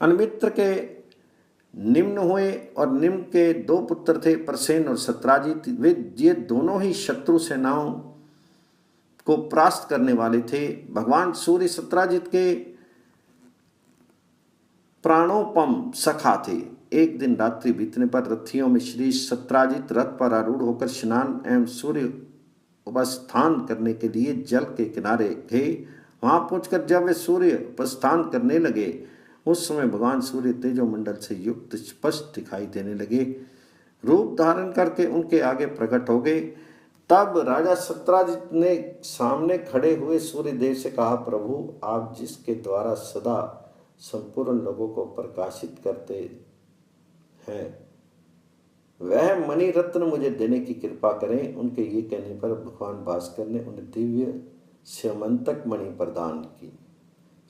अनमित्र के निम्न हुए और निम्न के दो पुत्र थे, प्रसेन और सत्राजित। वे ये दोनों ही शत्रु सेनाओं को परास्त करने वाले थे। भगवान सूर्य सत्राजित के प्राणोपम सखा थे। एक दिन रात्रि बीतने पर रथियों में श्री सत्राजित रथ पर आरूढ़ होकर स्नान एवं सूर्य उपस्थान करने के लिए जल के किनारे गए। वहां पहुंचकर जब वे सूर्य उपस्थान करने लगे, उस समय भगवान सूर्य तेजोमंडल से युक्त स्पष्ट दिखाई देने लगे। रूप धारण करके उनके आगे प्रकट हो गए। तब राजा सत्राजित ने सामने खड़े हुए सूर्य देव से कहा, प्रभु, आप जिसके द्वारा सदा संपूर्ण लोगों को प्रकाशित करते हैं, वह मणि रत्न मुझे देने की कृपा करें। उनके ये कहने पर भगवान भास्कर ने उन्हें दिव्य स्यमंतक मणि प्रदान की।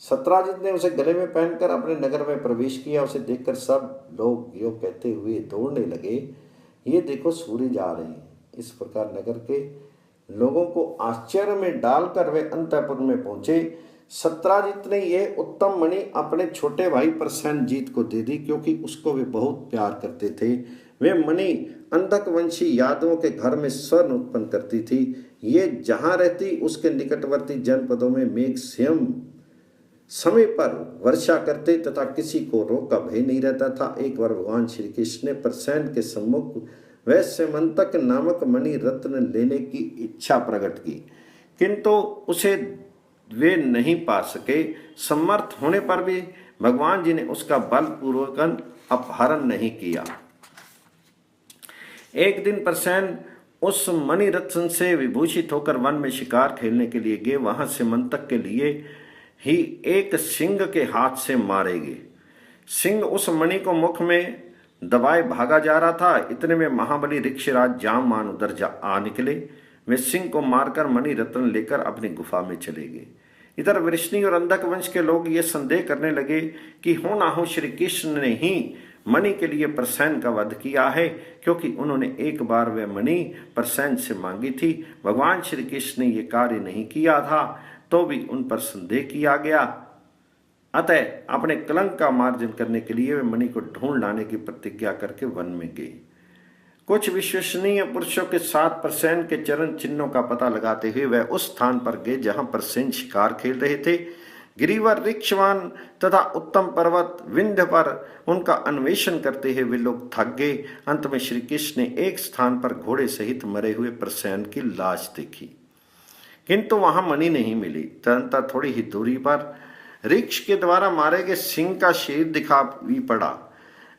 सत्राजित ने उसे गले में पहनकर अपने नगर में प्रवेश किया। उसे देखकर सब लोग यो कहते हुए दौड़ने लगे, ये देखो सूर्य जा रहे हैं। इस प्रकार नगर के लोगों को आश्चर्य में डालकर वे अंतःपुर में पहुंचे। सत्राजित ने यह उत्तम मणि अपने छोटे भाई प्रसेनजीत को दे दी, क्योंकि उसको वे बहुत प्यार करते थे। वे मणि अंधक वंशी यादवों के घर में स्वर्ण उत्पन्न करती थी। ये जहां रहती उसके निकटवर्ती जनपदों में मेघ स्वयं समय पर वर्षा करते तथा किसी को रोग का भय नहीं रहता था। एक बार भगवान श्री कृष्ण ने प्रसेन के सम्मुख वह स्यमंतक नामक मणि रत्न लेने की इच्छा प्रकट की, किंतु उसे वे नहीं पा सके। समर्थ होने पर भी भगवान जी ने उसका बलपूर्वक अपहरण नहीं किया। एक दिन प्रसेन उस मणि रत्न से विभूषित होकर वन में शिकार खेलने के लिए गए। वहां स्यमंतक के लिए ही एक सिंह के हाथ से मारे गए। सिंह उस मणि को मुख में दबाए भागा जा रहा था। इतने में महाबली ऋक्षराज जामवान उधर आ निकले। वे सिंह को मारकर मणि रत्न लेकर अपनी गुफा में चले गए। इधर वृष्णि और अंधक वंश के लोग ये संदेह करने लगे कि हो ना हो श्री कृष्ण ने ही मणि के लिए प्रसेन का वध किया है, क्योंकि उन्होंने एक बार वह मणि प्रसेन से मांगी थी। भगवान श्री कृष्ण ने यह कार्य नहीं किया था, तो भी उन पर संदेह किया गया। अतः अपने कलंक का मार्जन करने के लिए वे मणि को ढूंढ लाने की प्रतिज्ञा करके वन में गए। कुछ विश्वसनीय पुरुषों के साथ प्रसेन के चरण चिन्हों का पता लगाते हुए वह उस स्थान पर गए जहां प्रसेन शिकार खेल रहे थे। गिरिवर, वृक्षवान तथा उत्तम पर्वत विंध्य पर उनका अन्वेषण करते हुए वे लोग थक गए। अंत में श्री कृष्ण ने एक स्थान पर घोड़े सहित मरे हुए प्रसेन की लाश देखी, किंतु वहां मणि नहीं मिली। तदनंतर थोड़ी ही दूरी पर ऋक्ष के द्वारा मारे गए सिंह का शरीर दिखा भी पड़ा।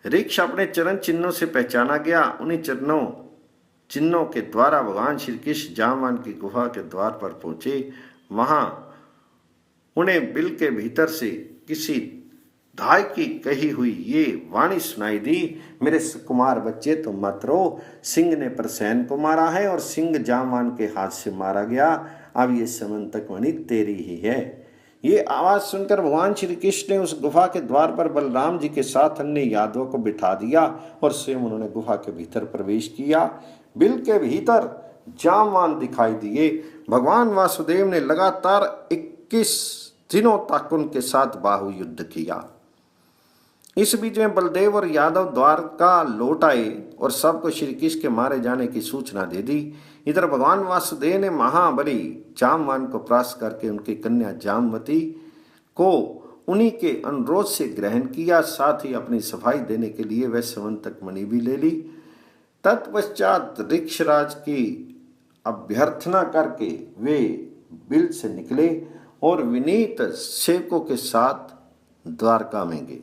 ऋक्ष अपने चरण चिन्हों से पहचाना गया। उन्हीं चिन्हों के द्वारा भगवान श्री कृष्ण जामवान की गुफा के द्वार पर पहुंचे। वहां उन्हें बिल के भीतर से किसी धाय की कही हुई ये वाणी सुनाई दी, मेरे कुमार बच्चे तुम मत रो, सिंह ने प्रसेन को मारा है और सिंह जामवान के हाथ से मारा गया। अब ये स्यमंतक मणि तेरी ही है। ये आवाज सुनकर भगवान श्री कृष्ण ने उस गुफा के द्वार पर बलराम जी के साथ अन्य यादवों को बिठा दिया और स्वयं उन्होंने गुफा के भीतर प्रवेश किया। बिल के भीतर जामवान दिखाई दिए। भगवान वासुदेव ने लगातार 21 दिनों तक उनके साथ बाहु युद्ध किया। इस बीच में बलदेव और यादव द्वारका लौट आए और सबको श्री कृष्ण के मारे जाने की सूचना दे दी। इधर भगवान वासुदेव ने महाबली जामवान को परास्त करके उनकी कन्या जामवती को उन्हीं के अनुरोध से ग्रहण किया। साथ ही अपनी सफाई देने के लिए वह स्यमंतक मणि भी ले ली। तत्पश्चात ऋक्षराज की अभ्यर्थना करके वे बिल से निकले और विनीत सेवकों के साथ द्वारका में गए।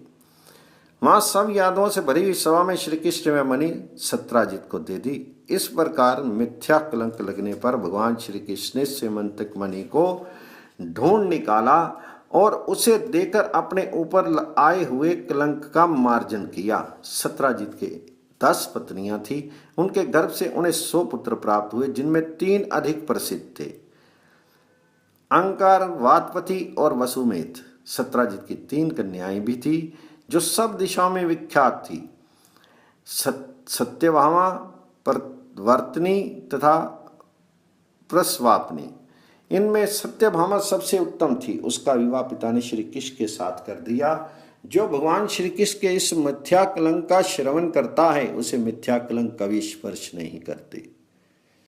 वहां सब यादवों से भरी हुई सभा में श्री कृष्ण ने मणि सत्राजित को दे दी। इस प्रकार मिथ्या कलंक लगने पर भगवान श्री कृष्ण ने स्यमंतक मणि को ढूंढ निकाला और उसे देकर अपने ऊपर आए हुए कलंक का मार्जन किया। सत्राजित के 10 पत्नियां थी। उनके गर्भ से उन्हें 100 पुत्र प्राप्त हुए, जिनमें 3 अधिक प्रसिद्ध थे, अंकार, वातपति और वसुमेध। सत्राजित की 3 कन्याएं भी थी जो सब दिशाओं में विख्यात थी, सत्यभामा, वर्तनी तथा प्रस्वापनी। इनमें सत्यभामा सबसे उत्तम थी। उसका विवाह पिता ने श्री कृष्ण के साथ कर दिया। जो भगवान श्री कृष्ण के इस मिथ्या कलंक का श्रवण करता है उसे मिथ्या कलंक कभी स्पर्श नहीं करते।